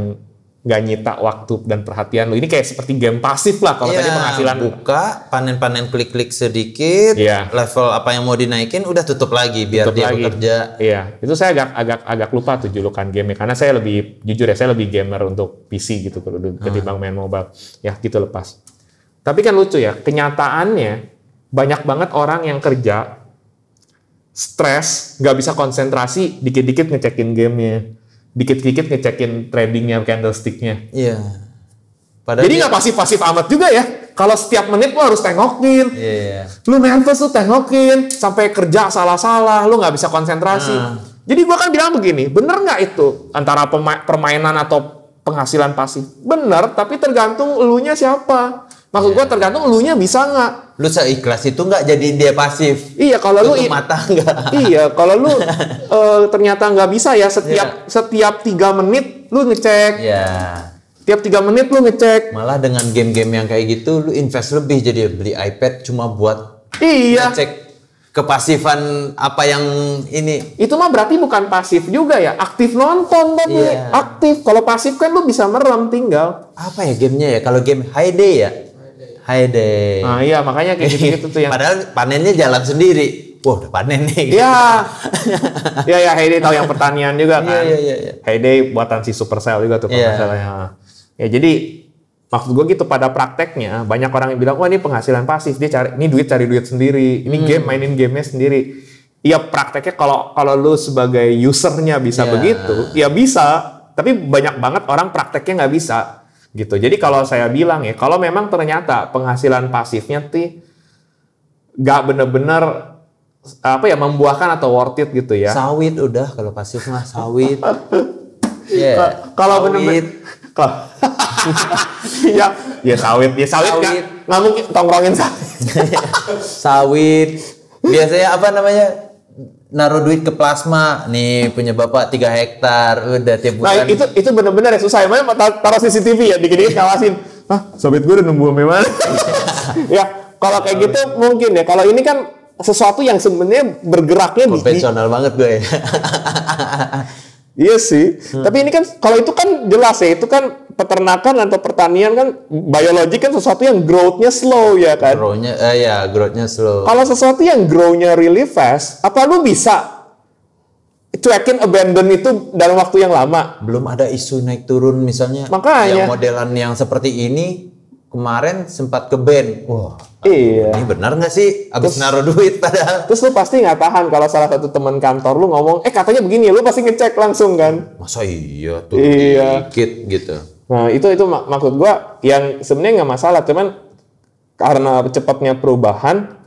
nggak nyita waktu dan perhatian lu. Ini kayak seperti game pasif lah kalau tadi penghasilan. Buka, panen-panen klik-klik sedikit, level apa yang mau dinaikin udah tutup lagi biar dia bekerja. Iya, itu saya agak lupa tuh julukan game karena saya lebih jujur ya, saya lebih gamer untuk PC gitu ketimbang main mobile. Ya gitu lepas. Tapi kan lucu ya, kenyataannya banyak banget orang yang kerja stres, nggak bisa konsentrasi, dikit-dikit ngecekin gamenya. Dikit-dikit ngecekin tradingnya, candlestick-nya. Iya. Jadi nggak pasif-pasif amat juga ya. Kalau setiap menit lu harus tengokin. Lu nervous lu tengokin. Sampai kerja salah-salah. Lu nggak bisa konsentrasi. Jadi gua kan bilang begini, bener nggak itu antara permainan atau penghasilan pasif? Bener, tapi tergantung elunya siapa. Maksud gua tergantung elunya bisa nggak. Lu seikhlas itu nggak jadi dia pasif. Iya, kalau lu mata nggak. Iya, kalau lu ternyata nggak bisa ya setiap 3 menit lu ngecek. Tiap 3 menit lu ngecek. Malah dengan game-game yang kayak gitu lu invest lebih, jadi beli iPad cuma buat ngecek kepasifan apa yang ini. Itu mah berarti bukan pasif juga ya, aktif nonton tapi aktif. Kalau pasif kan lu bisa merem tinggal. Apa ya gamenya ya? Kalau game High Day ya? High Day. Nah iya makanya kayak gitu tuh yang. Padahal panennya jalan sendiri. Wah udah panen nih. Iya. Ya High Day tahu yang pertanian juga kan. Iya. High Day buatan si Supercell juga tuh kalau masalahnya. Ya jadi maksud gue gitu, pada prakteknya banyak orang yang bilang wah ini penghasilan pasif, dia cari duit sendiri. Ini game, mainin gamenya sendiri. Iya prakteknya kalau lu sebagai usernya bisa begitu, ya bisa. Tapi banyak banget orang prakteknya nggak bisa. Gitu. Jadi kalau saya bilang ya, kalau memang ternyata penghasilan pasifnya tuh nggak bener-bener membuahkan atau worth it gitu ya. Sawit udah, kalau pasif mah sawit. Kalau bener-bener ya sawit nggak mungkin tongkrongin sawit. Sawit biasanya apa namanya, naruh duit ke plasma nih, punya bapak 3 hektar udah tiap bulan. Nah itu benar-benar ya susah. Emangnya taruh CCTV ya, dikit-dikit ngawasin. Sawit gue udah nunggu mana? Ya kalau kayak gitu mungkin ya. Kalau ini kan sesuatu yang sebenarnya bergeraknya konvensional banget gue. Iya sih. Tapi ini kan kalau itu kan jelas ya, itu kan peternakan atau pertanian kan, biologi kan sesuatu yang growth-nya slow ya kan. Growth-nya slow. Kalau sesuatu yang grow-nya really fast, apa lu bisa cuekin abandon itu dalam waktu yang lama? Belum ada isu naik turun misalnya. Makanya yang modelan yang seperti ini kemarin sempat ke ban. Wah, ini benar nggak sih? Abis naruh duit padahal. Terus lu pasti nggak tahan kalau salah satu teman kantor lu ngomong, katanya begini ya, lu pasti ngecek langsung kan? Masa iya tuh dikit gitu. Nah itu maksud gua yang sebenarnya nggak masalah, cuman karena cepatnya perubahan,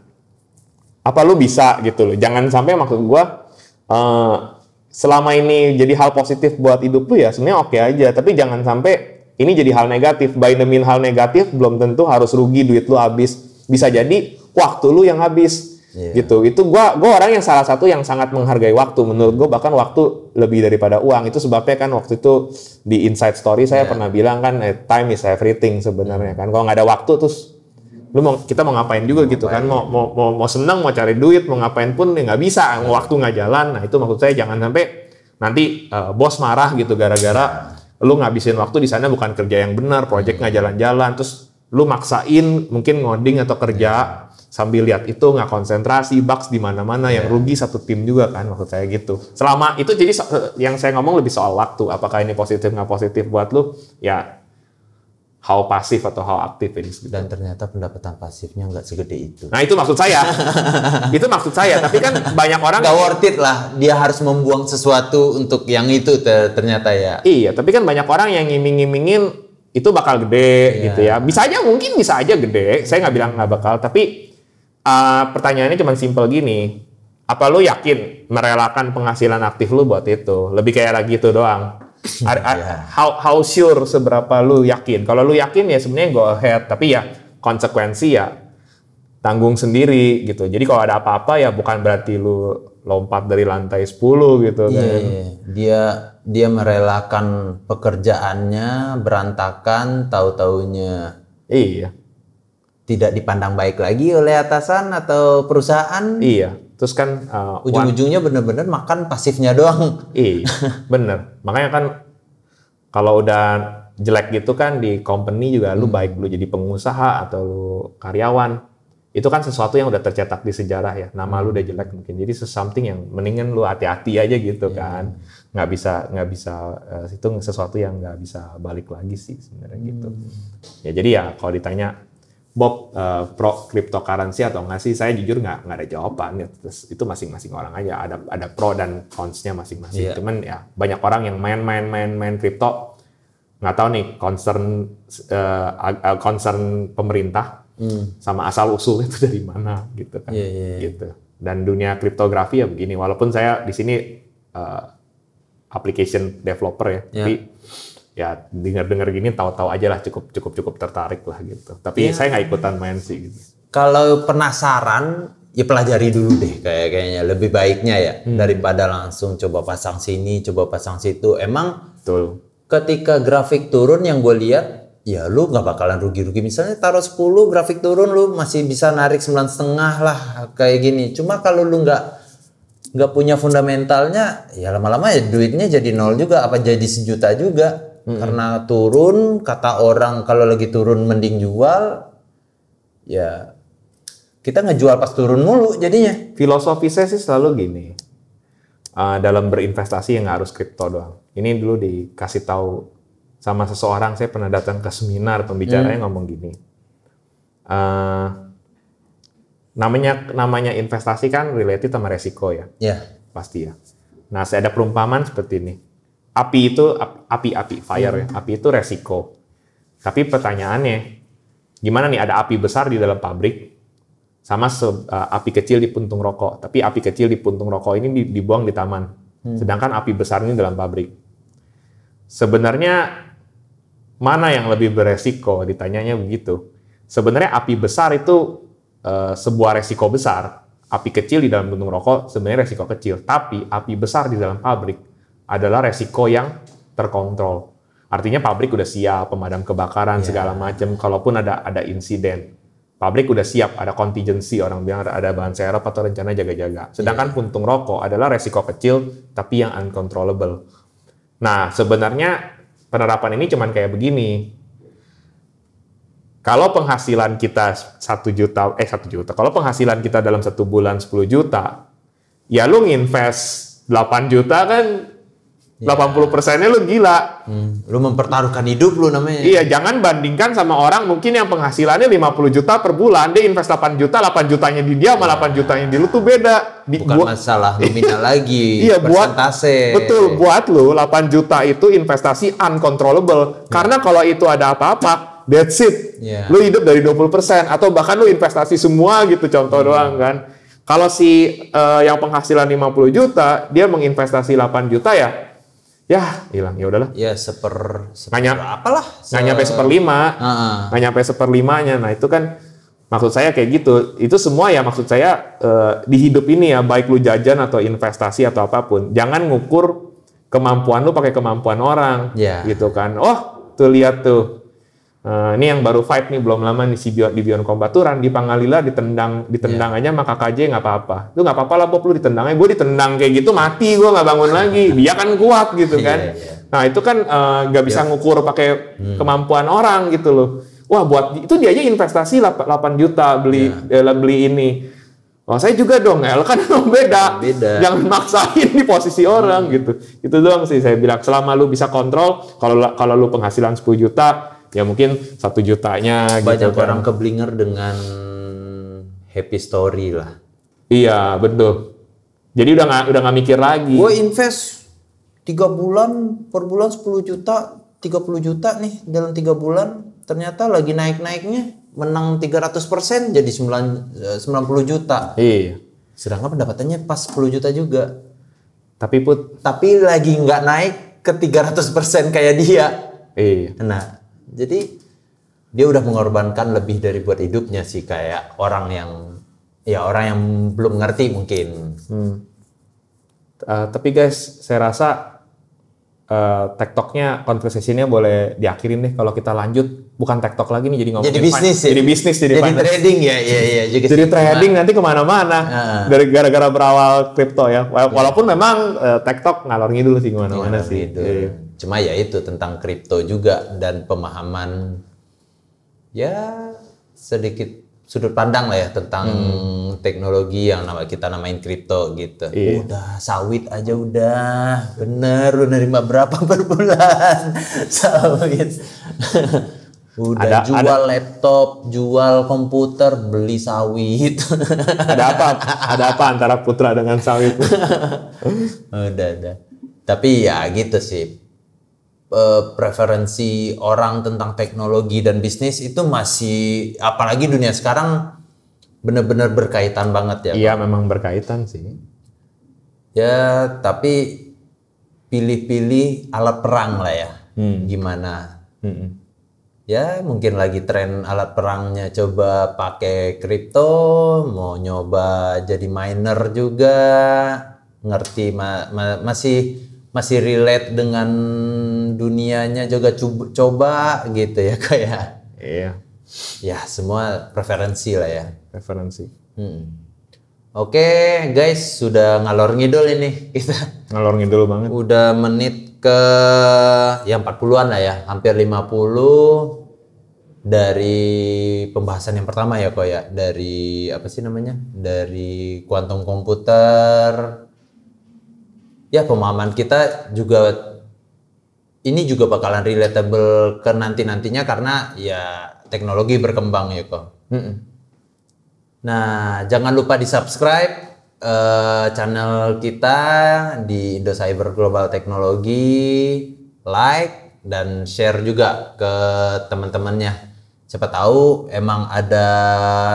apa lu bisa gitu loh. Jangan sampai maksud gua selama ini jadi hal positif buat hidup lu ya sebenarnya oke aja, tapi jangan sampai ini jadi hal negatif. By the mean hal negatif belum tentu harus rugi duit lu habis. Bisa jadi waktu lu yang habis. Gitu. Itu gua orang yang salah satu yang sangat menghargai waktu. Menurut gua bahkan waktu lebih daripada uang. Itu sebabnya kan waktu itu di Inside Story saya pernah bilang kan time is everything sebenarnya kan. Kalau nggak ada waktu terus kita mau ngapain juga gitu kan. Mau senang, mau cari duit, mau ngapain pun nggak bisa. Waktu nggak jalan. Nah itu maksud saya jangan sampai nanti bos marah gitu gara-gara lu ngabisin waktu di sana bukan kerja yang benar, proyek nggak jalan-jalan, terus lu maksain mungkin ngoding atau kerja sambil lihat itu nggak konsentrasi, bugs di mana-mana, yang rugi satu tim juga kan, maksud saya gitu. Selama itu jadi yang saya ngomong lebih soal waktu, apakah ini positif nggak positif buat lu, ya how pasif atau how aktif ini. Dan ternyata pendapatan pasifnya nggak segede itu. Nah itu maksud saya, itu maksud saya. Tapi kan banyak orang nggak worth it lah, dia harus membuang sesuatu untuk yang itu ternyata ya. Iya, tapi kan banyak orang yang ngiming-ngimingin itu bakal gede gitu ya. Bisa aja, mungkin bisa aja gede. Saya nggak bilang nggak bakal, tapi pertanyaannya cuma simpel gini, apa lu yakin merelakan penghasilan aktif lu buat itu? Lebih kayak lagi itu doang. How sure, seberapa lu yakin? Kalau lu yakin ya sebenarnya go ahead, tapi ya konsekuensi ya tanggung sendiri gitu. Jadi kalau ada apa-apa ya bukan berarti lu lompat dari lantai 10 gitu kan. Dia merelakan pekerjaannya berantakan, tahu-taunya tidak dipandang baik lagi oleh atasan atau perusahaan. Iya, terus kan ujung-ujungnya bener-bener makan pasifnya doang. Iya, bener. Makanya kan kalau udah jelek gitu kan di company juga lu baik lu jadi pengusaha atau lu karyawan, itu kan sesuatu yang udah tercetak di sejarah ya. Nama lu udah jelek mungkin. Jadi something yang mendingan lu hati-hati aja gitu kan. Nggak bisa itu sesuatu yang nggak bisa balik lagi sih sebenarnya gitu. Ya jadi ya kalau ditanya Bob pro cryptocurrency atau nggak sih, saya jujur nggak ada jawaban ya. Terus itu masing-masing orang aja, ada pro dan cons-nya masing-masing. Cuman ya banyak orang yang main crypto nggak tahu nih concern pemerintah sama asal usul itu dari mana gitu kan. Gitu. Dan dunia kriptografi ya begini, walaupun saya di sini application developer ya, tapi ya dengar gini tahu-tahu aja lah, cukup tertarik lah gitu. Tapi saya nggak ikutan main sih gitu. Kalau penasaran ya pelajari dulu deh kayaknya lebih baiknya ya daripada langsung coba pasang sini, coba pasang situ. Emang betul. Ketika grafik turun yang gue lihat ya lu nggak bakalan rugi-rugi. Misalnya taruh 10 grafik turun lu masih bisa narik 9,5 lah kayak gini. Cuma kalau lu nggak punya fundamentalnya ya lama-lama ya duitnya jadi nol juga, apa jadi 1 juta juga. Karena turun, kata orang kalau lagi turun mending jual, ya kita ngejual pas turun mulu jadinya. Filosofi saya sih selalu gini, dalam berinvestasi yang nggak harus kripto doang. Ini dulu dikasih tahu sama seseorang, saya pernah datang ke seminar, pembicaranya ngomong gini, namanya investasi kan related sama resiko ya, pasti ya. Nah saya ada perumpamaan seperti ini. Api itu fire ya. Api itu resiko. Tapi pertanyaannya, gimana nih ada api besar di dalam pabrik sama api kecil di puntung rokok. Tapi api kecil di puntung rokok ini dibuang di taman. Sedangkan api besar ini dalam pabrik. Sebenarnya mana yang lebih beresiko? Ditanyanya begitu. Sebenarnya api besar itu sebuah resiko besar. Api kecil di dalam puntung rokok sebenarnya resiko kecil. Tapi api besar di dalam pabrik adalah resiko yang terkontrol. Artinya pabrik udah siap, pemadam kebakaran segala macam. Kalaupun ada insiden, pabrik udah siap, ada contingency, orang bilang ada bahan serep atau rencana jaga-jaga. Sedangkan puntung rokok adalah resiko kecil tapi yang uncontrollable. Nah, sebenarnya penerapan ini cuman kayak begini. Kalau penghasilan kita 1 juta. Kalau penghasilan kita dalam 1 bulan 10 juta, ya lu nginvest 8 juta kan 80%-nya lu gila. Lu mempertaruhkan hidup lu namanya. Iya, jangan bandingkan sama orang mungkin yang penghasilannya 50 juta per bulan, dia invest 8 juta, 8 jutanya di dia sama 8 jutanya di lu tuh beda. Bukan masalah nominal lagi, iya, persentase. Betul, buat lu 8 juta itu investasi uncontrollable. Karena kalau itu ada apa-apa, that's it. Lu hidup dari 20% atau bahkan lu investasi semua gitu, contoh doang kan. Kalau yang penghasilan 50 juta, dia menginvestasi 8 juta ya hilang, ya udahlah. Ya apalah. Nggak nyampe 1/5. Nggak nyampe 1/5-nya. Nah itu kan maksud saya kayak gitu. Itu semua ya maksud saya di hidup ini ya, baik lu jajan atau investasi atau apapun, jangan ngukur kemampuan lu pakai kemampuan orang, gitu kan. Oh tuh lihat tuh. Ini yang baru fight nih belum lama nih di Beyond Kombaturan di Pangalila ditendang aja sama KKJ nggak apa-apa. Lu nggak apa-apa lah Bob, lu ditendangnya, gue ditendang kayak gitu mati gue nggak bangun lagi. Dia kan kuat gitu kan. Nah itu kan nggak bisa ngukur pakai kemampuan orang gitu loh. Wah, buat itu dia aja investasi 8 juta beli ini. Oh, saya juga dong, kan beda. Jangan maksain di posisi orang gitu. Itu doang sih saya bilang. Selama lu bisa kontrol, kalau lu penghasilan 10 juta, ya mungkin 1 jutanya banyak gitu kan. orang keblinger dengan happy story lah. Iya, betul. Jadi udah nggak mikir lagi. Gue invest 3 bulan, per bulan 10 juta, 30 juta nih dalam 3 bulan. Ternyata lagi naik-naiknya menang 300% jadi 90 juta. Iya. Sedangkan pendapatannya pas 10 juta juga. Tapi lagi nggak naik ke 300% kayak dia. Iya. Nah, jadi dia udah mengorbankan lebih dari buat hidupnya sih, kayak orang yang belum ngerti mungkin. Tapi guys, saya rasa TikToknya konversasinya boleh diakhirin deh kalau kita lanjut. Bukan TikTok lagi nih, jadi ngomongin jadi bisnis ya? Jadi bisnis, jadi trading ya, iya. Jadi trading nanti kemana-mana. Dari gara-gara berawal kripto ya. Walaupun memang TikTok ngalor ngidul sih kemana-mana sih. Cuma ya itu tentang kripto juga dan pemahaman ya sedikit sudut pandang lah ya tentang teknologi yang kita namain kripto gitu. Iya. Udah sawit aja udah bener, lu nerima berapa per bulan sawit. Udah jual laptop, jual komputer, beli sawit. Ada apa antara putra dengan sawit? Udah. Tapi ya gitu sih. Preferensi orang tentang teknologi dan bisnis itu masih, apalagi dunia sekarang benar-benar berkaitan banget ya. Iya, memang berkaitan sih. Ya, tapi pilih-pilih alat perang lah ya. Gimana? Ya, mungkin lagi tren alat perangnya coba pakai kripto, mau nyoba jadi miner juga, ngerti masih relate dengan dunianya juga coba gitu ya kayak. Iya. Ya semua preferensi lah ya. Preferensi. Oke guys, sudah ngalor ngidul ini kita. Ngalor ngidul banget. Udah menit ke ya 40-an lah ya, hampir 50 dari pembahasan yang pertama ya kok ya, dari apa sih namanya? Dari kuantum komputer. Ya pemahaman kita juga ini juga bakalan relatable ke nantinya karena ya teknologi berkembang ya kok. Nah jangan lupa di subscribe channel kita di Indo Cyber Global Teknologi, like dan share juga ke teman-temannya. Siapa tahu emang ada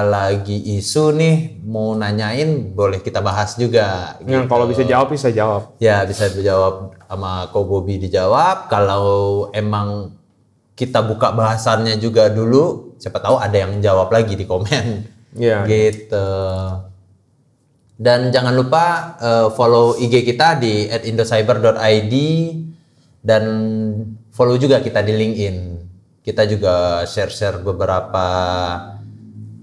lagi isu nih mau nanyain, boleh kita bahas juga. Gitu. Kalau bisa jawab. Ya bisa dijawab sama Ko Bobby dijawab. Kalau emang kita buka bahasannya juga dulu, siapa tahu ada yang jawab lagi di komen. Iya. Gitu. Dan jangan lupa follow IG kita di @indocyber.id dan follow juga kita di LinkedIn. Kita juga share beberapa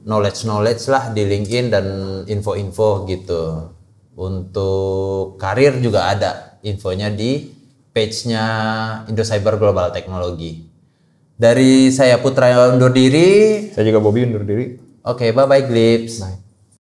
knowledge lah di LinkedIn dan info-info gitu. Untuk karir juga ada infonya di page-nya Indo Cyber Global Teknologi. Dari saya Putra undur diri. Saya juga Bobby undur diri. Oke, bye-bye Glips. Bye.